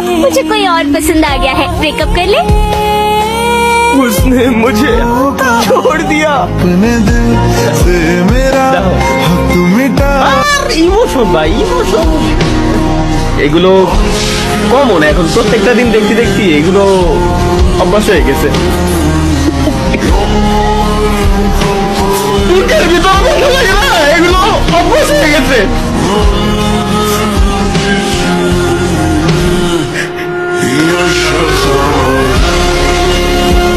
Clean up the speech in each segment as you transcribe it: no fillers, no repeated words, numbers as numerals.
मुझे कोई और पसंद आ गया है, ब्रेकअप कर ले। उसने मुझे छोड़ दिया। अपने दिल से मेरा हक मिटा। ইমোশন ভাই, ইমোশন এগুলো কমন এখন, প্রত্যেকটা দিন দেখতে দেখতে এগুলো অভ্যাস হয়ে গেছে। বুকের ভিতর ব্যথা লাগে না, এগুলো অভ্যাস হয়ে গেছে।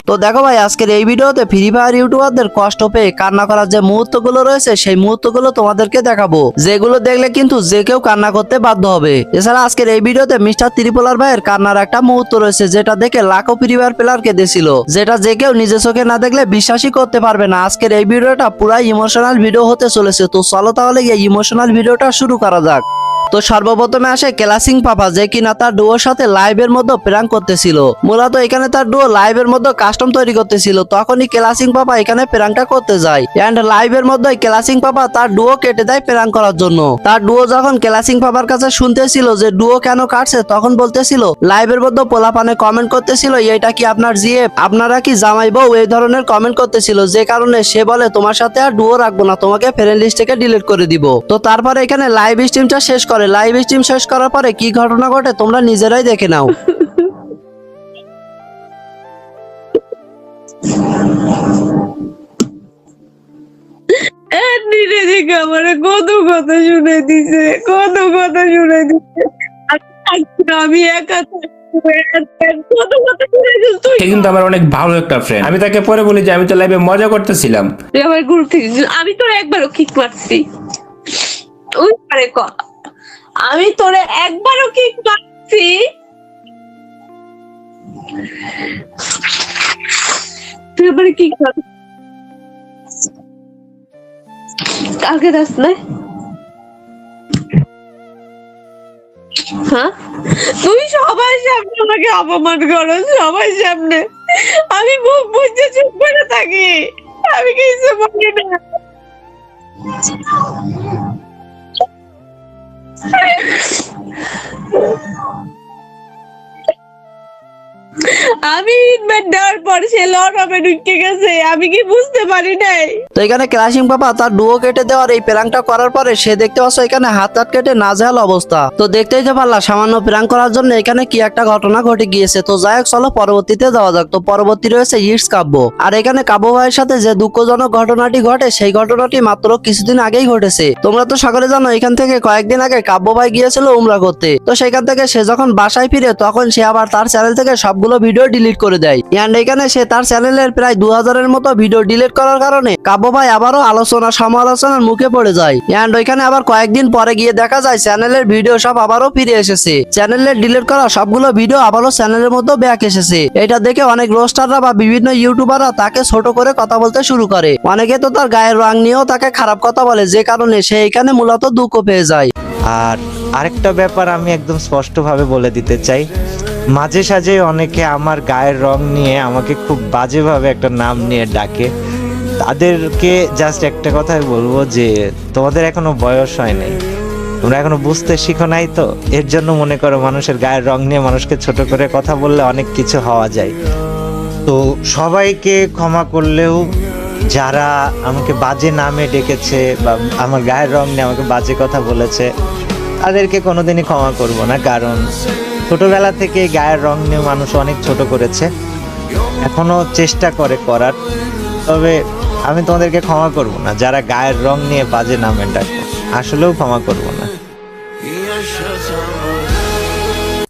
তো দেখো ভাই, আজকের এই ভিডিওতে ফ্রি ফায়ার ইউটিউবারদের কষ্ট পেয়ে কান্না করার যে মুহূর্তগুলো রয়েছে সেই মুহূর্তগুলো তোমাদেরকে দেখাবো, যেগুলো দেখলে কিন্তু যে কেউ কান্না করতে বাধ্য হবে। এছাড়া আজকের এই ভিডিওতে মিস্টার ত্রিপোলার ভাইয়ের কান্নার একটা মুহূর্ত রয়েছে, যেটা দেখে লাখো ফ্রি ফায়ার প্লেয়ার কেঁদেছিল, যেটা যে কেউ নিজের চোখে না দেখলে বিশ্বাসই করতে পারবে না। আজকের এই ভিডিওটা পুরাই ইমোশনাল ভিডিও হতে চলেছে। তো চলো তাহলে এই ইমোশনাল ভিডিওটা শুরু করা যাক। তো সর্বপ্রথমে আসে ক্লাসিং পাপা, যে কিনা তার ডুয়োর সাথে লাইভের মধ্যে প্র্যাঙ্ক করতেছিল। মূলত এখানে তার ডুয়ো লাইভের মধ্যে কাস্টম তৈরি করতেছিল, তখনই ক্লাসিং পাপা এখানে প্র্যাঙ্কটা করতে যায়। এন্ড লাইভের মধ্যে ক্লাসিং পাপা তার ডুয়ো কেটে দেয় প্র্যাঙ্ক করার জন্য। তার ডুয়ো যখন ক্লাসিং পাপার কাছে শুনতেছিল যে ডুয়ো কেন কাটছে, তখন বলতেছিল লাইভের মধ্যে পোলাপানে কমেন্ট করতেছিল এটা কি আপনার জিএফ, আপনারা কি জামাই বউ, এই ধরনের কমেন্ট করতেছিল, যে কারণে সে বলে তোমার সাথে আর ডুয়ো রাখবো না, তোমাকে ফ্রেন্ড লিস্ট থেকে ডিলিট করে দিব। তো তারপরে এখানে লাইভ স্ট্রিমটা শেষ করে। লাইভ স্ট্রিম শেষ করার পরে কি ঘটনা ঘটে তোমরা নিজেরাই দেখে নাও। আমারে কত কথা শুনে দিছে, কত কথা শুনে দিছে। আমি একা কত কথা শুনে দিস তুই। সে কিন্তু আমার অনেক ভালো একটা ফ্রেন্ড। আমি তাকে পরে বলি যে আমি তো লাইভে মজা করতেছিলাম। তুই আমার গ্রুপ থেকে আমি তোর একবারও কিক মারছি, ওই পারে ক আমি তোরে একবারও কিক মারছি। তুই আমারে কিক মার কালকে দাস না। হ্যাঁ, তুই সবার সামনে আমাকে অপমান করো, সবার সামনে। আমি মুখ বুঝে চুপ করে থাকি, আমি কিছু বলি না। আমি ইনভাইট দেওয়ার পর সে লট হবে ঢুকে গেছে, আমি কি বুঝতে পারি নাই। তো এখানে ক্লাসিং পাপা তার ডুয়ো কেটে দেওয়ার এই প্র্যাঙ্কটা করার পরে সে দেখতে পাচ্ছ এখানে হাত হাত কেটে নাজেহাল অবস্থা। তো দেখতেই তো পারলা সামান্য প্র্যাঙ্ক করার জন্য এখানে কি একটা ঘটনা ঘটে গিয়েছে। তো যাই হোক, চলো পরবর্তীতে যাওয়া যাক। তো পরবর্তী রয়েছে ইটস কাব্য। আর এখানে কাব্য ভাইয়ের সাথে যে দুঃখজনক ঘটনাটি ঘটে সেই ঘটনাটি মাত্র কিছুদিন আগেই ঘটেছে। তোমরা তো সকলে জানো এখান থেকে কয়েকদিন আগে কাব্য ভাই গিয়েছিল উমরা করতে। তো সেখান থেকে সে যখন বাসায় ফিরে তখন সে আবার তার চ্যানেল থেকে সবগুলো ভিডিও ডিলিট করে দেয়। এন্ড এখানে সে তার চ্যানেলের প্রায় 2000-এর মতো ভিডিও ডিলিট করার কারণে কাব্য ভাই আবারও আলোচনা সমালোচনার মুখে পড়ে যায়। এন্ড ওইখানে আবার কয়েকদিন পরে গিয়ে দেখা যায় চ্যানেলের ভিডিও সব আবারও ফিরে এসেছে। চ্যানেলের ডিলিট করা সবগুলো ভিডিও আবারও চ্যানেলের মধ্যে ব্যাক এসেছে। এটা দেখে অনেক রোস্টাররা বা বিভিন্ন ইউটিউবাররা তাকে ছোট করে কথা বলতে শুরু করে। অনেকে তো তার গায়ের রং নিয়েও তাকে খারাপ কথা বলে, যে কারণে সে এখানে মূলত দুঃখ পেয়ে যায়। আর আরেকটা ব্যাপার আমি একদম স্পষ্টভাবে বলে দিতে চাই, মাঝে সাঝে অনেকে আমার গায়ের রং নিয়ে আমাকে খুব বাজেভাবে একটা নাম নিয়ে ডাকে। তাদেরকে জাস্ট একটা কথাই বলবো যে তোমাদের এখনো বয়স হয় নাই, তোমরা এখনো বুঝতে শিখো নাই। তো এর জন্য মনে করো মানুষের গায়ের রং নিয়ে মানুষকে ছোট করে কথা বললে অনেক কিছু হওয়া যায়। তো সবাইকে ক্ষমা করলেও যারা আমাকে বাজে নামে ডেকেছে বা আমার গায়ের রং নিয়ে আমাকে বাজে কথা বলেছে তাদেরকে কোনোদিনই ক্ষমা করব না, কারণ ছোটবেলা থেকে গায়ের রং নিয়ে মানুষ অনেক ছোট করেছে, এখনো চেষ্টা করে করার। তবে আমি তোমাদেরকে ক্ষমা করব না যারা গায়ের রং নিয়ে বাজে নামে ডাকে, আসলেও ক্ষমা করব না।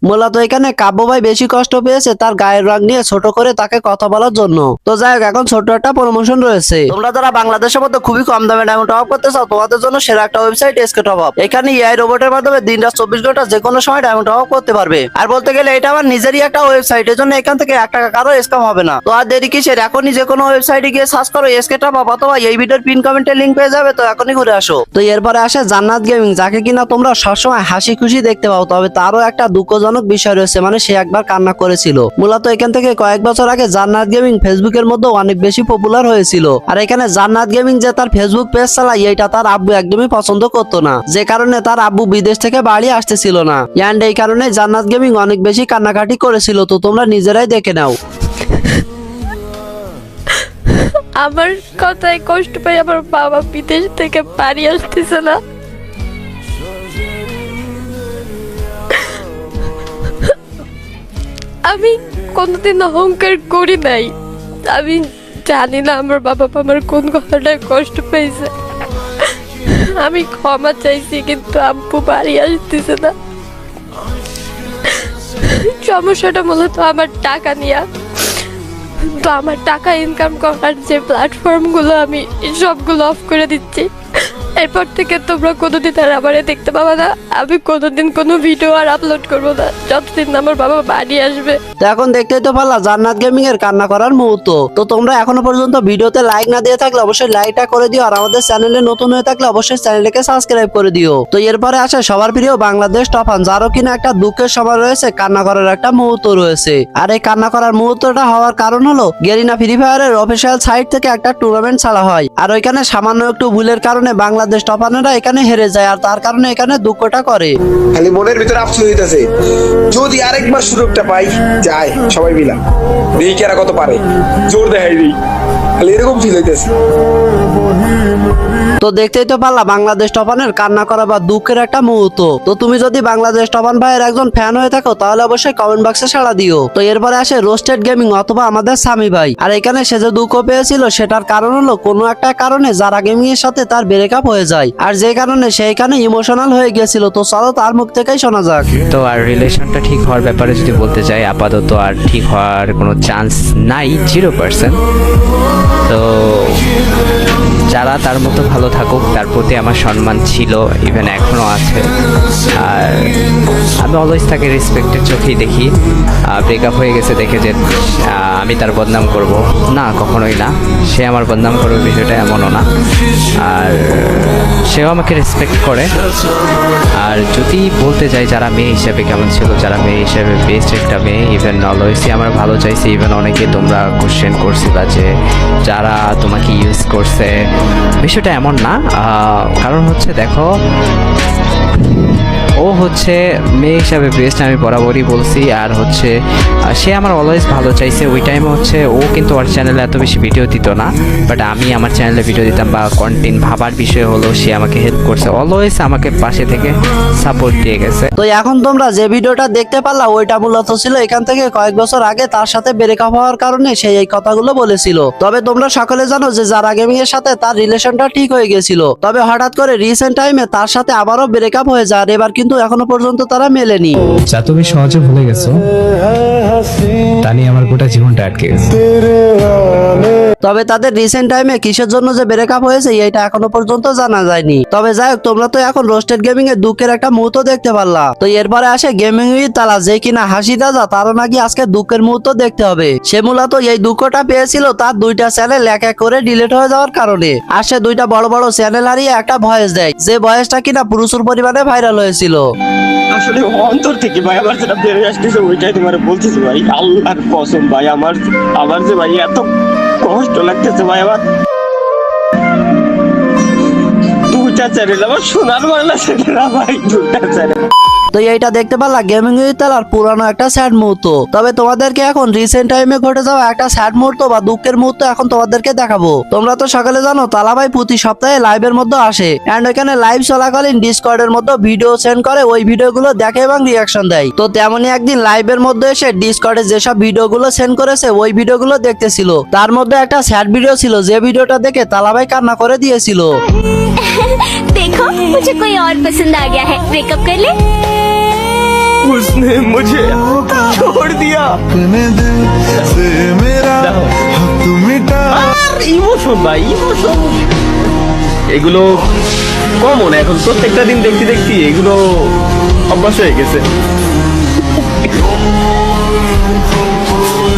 মূলত এখানে কাব্য ভাই বেশি কষ্ট পেয়েছে তার গায়ের রং নিয়ে ছোট করে তাকে কথা বলার জন্য। তো যাই হোক, এখন ছোট একটা প্রমোশন রয়েছে। তোমরা যারা বাংলাদেশের মধ্যে খুবই কম দামে ডায়মন্ড টপ আপ করতে চাও, তোমাদের জন্য সেরা একটা ওয়েবসাইট এসকে টপ আপ। এখানে এআই রোবটের মাধ্যমে দিন রাত 24 ঘন্টা যে কোনো সময় ডায়মন্ড টপ আপ করতে পারবে। আর বলতে গেলে এটা আমার নিজেরই একটা ওয়েবসাইট, এর জন্য এখান থেকে 1 টাকা কারো স্ক্যাম হবে না। তো আর দেরি কিসের, এখনই যে কোনো ওয়েবসাইটে গিয়ে সার্চ করো এসকে টপ আপ, অথবা এই ভিডিওর পিন কমেন্টে লিংক পেয়ে যাবে। তো এখনই ঘুরে আসো। তো এরপরে আসে জান্নাত গেমিং, যাকে কিনা তোমরা সবসময় হাসি খুশি দেখতে পাও, তবে তারও একটা দুঃখজনক দুঃখজনক বিষয় রয়েছে, মানে সে একবার কান্না করেছিল। মূলত এখান থেকে কয়েক বছর আগে জান্নাত গেমিং ফেসবুকের মধ্যে অনেক বেশি পপুলার হয়েছিল। আর এখানে জান্নাত গেমিং যে তার ফেসবুক পেজ চালায় এটা তার আব্বু একদমই পছন্দ করতো না, যে কারণে তার আব্বু বিদেশ থেকে বাড়ি আসতেছিল না। এন্ড এই কারণে জান্নাত গেমিং অনেক বেশি কান্নাকাটি করেছিল। তো তোমরা নিজেরাই দেখে নাও। আমার কথায় কষ্ট পাই, আমার বাবা বিদেশ থেকে বাড়ি আসতেছে না। আমি কোনোদিন অহংকার করি নাই, আমি জানি না আমার বাবা আমার কোন কথাটায় কষ্ট পেয়েছে। আমি ক্ষমা চাইছি, কিন্তু আব্বু বাড়ি আসতেছে না। সমস্যাটা মূলত আমার টাকা নিয়ে। তো আমার টাকা ইনকাম করার যে প্ল্যাটফর্মগুলো আমি সবগুলো অফ করে দিচ্ছি। এরপর থেকে তোমরা কোনোদিন আর আমারে দেখতে পাবা না। আমি কোনোদিন কোনো ভিডিও আর আপলোড করবো না যতদিন না আমার বাবা বাড়ি আসবে। তো এখন দেখতেই তো পারলা জান্নাত গেমিং এর কান্না করার মুহূর্ত। তো তোমরা এখনো পর্যন্ত ভিডিওতে লাইক না দিয়ে থাকলে অবশ্যই লাইকটা করে দিও, আর আমাদের চ্যানেলে নতুন হয়ে থাকলে অবশ্যই চ্যানেলটাকে সাবস্ক্রাইব করে দিও। তো এরপরে আসে সবার প্রিয় বাংলাদেশ টপান, যারও কিনা একটা দুঃখের সময় রয়েছে, কান্না করার একটা মুহূর্ত রয়েছে। আর এই কান্না করার মুহূর্তটা হওয়ার কারণ হলো গেরিনা ফ্রি ফায়ারের অফিসিয়াল সাইট থেকে একটা টুর্নামেন্ট ছাড়া হয়, আর ওইখানে সামান্য একটু ভুলের কারণে বাংলাদেশ টপানেরা এখানে হেরে যায়, আর তার কারণে এখানে দুঃখটা করে। খালি মনের ভিতরে আফসোস হইতাছে, যদি আরেকবার সুযোগটা পাই যায় সবাই মিলা দেখি কেরা কত পারে, জোর দেখাই দিই, খালি এরকম ফিল হইতেছে। তো দেখতেই তো পারলা বাংলাদেশ টপানের কান্না করা বা দুঃখের একটা মুহূর্ত। তো তুমি যদি বাংলাদেশ টপান ভাইয়ের একজন ফ্যান হয়ে থাকো তাহলে অবশ্যই কমেন্ট বক্সে সাড়া দিও। তো এরপরে আসে রোস্টেড গেমিং অথবা আমাদের সামি ভাই। আর এখানে সে যে দুঃখ পেয়েছিল সেটার কারণ হলো কোনো একটা কারণে যারা গেমিং এর সাথে তার ব্রেকআপ হয়ে যায়, আর যে কারণে সেইখানে ইমোশনাল হয়ে গিয়েছিল। তো চলো তার মুখ থেকেই শোনা যাক। তো আর রিলেশনটা ঠিক হওয়ার ব্যাপারে যদি বলতে চাই, আপাতত আর ঠিক হওয়ার কোনো চান্স নাই, 0%। তো যারা তার মতো ভালো থাকুক, তার প্রতি আমার সম্মান ছিল, ইভেন এখনও আছে। আর আমি অলওয়েজ তাকে রেসপেক্টের চোখেই দেখি। ব্রেকআপ হয়ে গেছে দেখে যে আমি তার বদনাম করব না, কখনোই না। সে আমার বদনাম করবে বিষয়টা এমনও না। আর সেও আমাকে রেসপেক্ট করে। আর যদি বলতে যাই যারা মেয়ে হিসাবে কেমন ছিল, যারা মেয়ে হিসাবে বেস্ট একটা মেয়ে, ইভেন অলওয়েজই আমার ভালো চাইছে। ইভেন অনেকে তোমরা কোশ্চেন করছিলা যে যারা তোমাকে ইউজ করছে, বিষয়টা এমন না। কারণ হচ্ছে দেখো, ও হচ্ছে মেয়ে হিসাবে বেস্ট, আমি বরাবরই বলছি। আর হচ্ছে সে আমার অলওয়েজ ভালো চাইছে। ওই টাইমে হচ্ছে ও কিন্তু ওর চ্যানেলে এত বেশি ভিডিও দিত না, বাট আমি আমার চ্যানেলে ভিডিও দিতাম বা কন্টেন্ট ভাবার বিষয় হলো সে আমাকে হেল্প করছে, অলওয়েজ আমাকে পাশে থেকে সাপোর্ট দিয়ে গেছে। তো এখন তোমরা যে ভিডিওটা দেখতে পারলা ওইটা মূলত ছিল এখান থেকে কয়েক বছর আগে তার সাথে ব্রেকআপ হওয়ার কারণে সে এই কথাগুলো বলেছিল। তবে তোমরা সকলে জানো যে যারা গেমিং এর সাথে তার রিলেশনটা ঠিক হয়ে গেছিল, তবে হঠাৎ করে রিসেন্ট টাইমে তার সাথে আবারও ব্রেকআপ হয়ে যায়। এবার কিন্তু এখনো পর্যন্ত তারা মেলেনি। যা তুমি সহজে ভুলে গেছো, তা নিয়ে আমার গোটা জীবনটা আটকে গেছে। তবে তাদের রিসেন্ট টাইমে কিসের জন্য যে ব্রেকআপ হয়েছে এটা এখনো পর্যন্ত জানা যায়নি। তবে যাই হোক, তোমরা তো এখন রোস্টেড গেমিং এর দুঃখের একটা মুহূর্ত দেখতে পারলা। তো এরপরে আসে গেমিং উইথ তালা, যে কিনা হাসি রাজা, তারও নাকি আজকে দুঃখের মুহূর্ত দেখতে হবে। সে মূলত এই দুঃখটা পেয়েছিল তার দুইটা চ্যানেল এক এক করে ডিলিট হয়ে যাওয়ার কারণে। আর সে দুইটা বড় বড় চ্যানেল হারিয়ে একটা ভয়েস দেয়, যে ভয়েসটা কিনা প্রচুর পরিমাণে ভাইরাল হয়েছিল। আসলে অন্তর থেকে ভাই আমার যেটা বেরিয়ে আসতেছে ওইটাই তোমার বলতেছি ভাই, আল্লাহর কসম ভাই, আমার যে ভাই এত কষ্ট লাগতেছে ভাই। আমার দুটা চ্যানেল, আমার সোনার বাংলা চ্যানেল ভাই, দুটা চ্যানেল। তো এইটা দেখতে পারলা গেমিং উইথ তালার পুরানো একটা স্যাড মুহূর্ত। তবে তোমাদেরকে এখন রিসেন্ট টাইমে ঘটে যাওয়া একটা স্যাড মুহূর্ত বা দুঃখের মুহূর্ত এখন তোমাদেরকে দেখাবো। তোমরা তো সকালে জানো তালা ভাই প্রতি সপ্তাহে লাইভের মধ্যে আসে, এন্ড ওখানে লাইভ চলাকালীন ডিসকর্ডের মধ্যে ভিডিও সেন্ড করে, ওই ভিডিওগুলো দেখে এবং রিয়াকশন দেয়। তো তেমনই একদিন লাইভের মধ্যে এসে ডিসকর্ডে যেসব ভিডিওগুলো সেন্ড করেছে ওই ভিডিওগুলো দেখতেছিল। তার মধ্যে একটা স্যাড ভিডিও ছিল, যে ভিডিওটা দেখে তালা ভাই কান্না করে দিয়েছিল। देखो मुझे कोई और पसंद आ गया है, ब्रेकअप कर ले। उसने मुझे छोड़ दिया। अपने दिल से मेरा हक मिटा। ইমোশন ভাই, ইমোশন এগুলো কমন, এখন প্রত্যেকটা দিন দেখতে দেখতে এগুলো অভ্যাস হয়ে গেছে।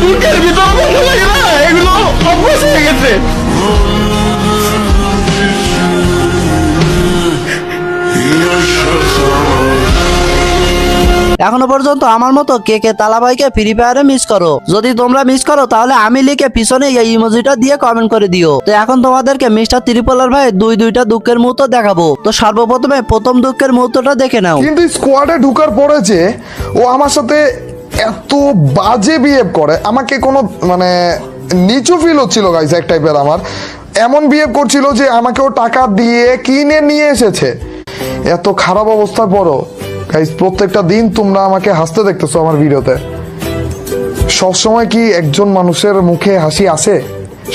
বুকের ভিতর ভালো লাগে না, এগুলো অভ্যাস হয়ে গেছে। এখনো পর্যন্ত আমার মতো কে কে তালা ভাইকে ফ্রি ফায়ারে মিস করো? যদি তোমরা মিস করো তাহলে আমি লিখে পিছনে এই ইমোজিটা দিয়ে কমেন্ট করে দিও। তো এখন তোমাদেরকে মিস্টার ত্রিপলার ভাই দুইটা দুঃখের মুহূর্ত দেখাবো। তো সর্বপ্রথমে প্রথম দুঃখের মুহূর্তটা দেখে নাও। কিন্তু স্কোয়াডে ঢুকার পরে যে ও আমার সাথে এত বাজে বিহেভ করে, আমাকে কোনো মানে নিচু ফিল হচ্ছিল গাইস এক টাইপের। আমার এমন বিহেভ করছিল যে আমাকে ও টাকা দিয়ে কিনে নিয়ে এসেছে। এত খারাপ অবস্থার পরও গাইস প্রত্যেকটা দিন তোমরা আমাকে হাসতে দেখতেছো আমার ভিডিওতে। সবসময় কি একজন মানুষের মুখে হাসি আসে?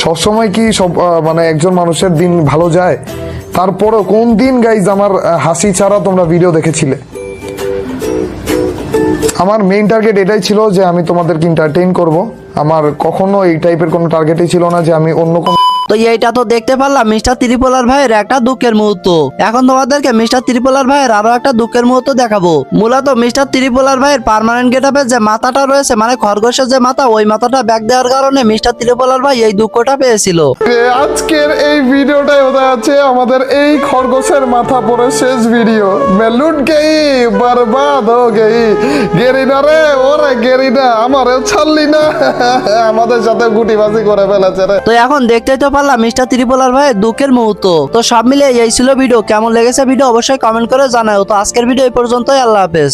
সবসময় কি সব মানে একজন মানুষের দিন ভালো যায়? তারপরেও কোন দিন গাইজ আমার হাসি ছাড়া তোমরা ভিডিও দেখেছিলে? আমার মেইন টার্গেট এটাই ছিল যে আমি তোমাদেরকে এন্টারটেইন করব। আমার কখনো এই টাইপের কোনো টার্গেটই ছিল না যে আমি অন্য কোনো। তো এইটা তো দেখতে পারলাম মিস্টার ত্রিপলার ভাইয়ের একটা দুঃখের মুহূর্ত। এখন তোমাদেরকে মিস্টার ত্রিপলার ভাইয়ের আরো একটা দুঃখের মুহূর্ত দেখাবো। মূলত মিস্টার ত্রিপলার ভাইয়ের পার্মানেন্ট গেটআপের যে মাথাটা রয়েছে, মানে খরগোশের যে মাথা, ওই মাথাটা ব্যাক দেওয়ার কারণে মিস্টার ত্রিপলার ভাই এই দুঃখটা পেয়েছিল। আজকের এই ভিডিওটাই হতে যাচ্ছে আমাদের এই খরগোশের মাথা পরে শেষ ভিডিও। मैं लुट गई बर्बाद हो गई। গেরিনা রে, ওরে গেরিনা, আমারে ছাড়লি না, আমাদের সাথে গুটিবাজি করে ফেলেছে রে। তো এখন দেখতেই তো পারলাম মিস্টার ত্রিপলার ভাইয়ের দুঃখের মুহূর্ত। তো সব মিলিয়ে এই ছিল ভিডিও। কেমন লেগেছে ভিডিও অবশ্যই কমেন্ট করে জানাও। তো আজকের ভিডিও এই পর্যন্তই। আল্লাহ হাফেজ।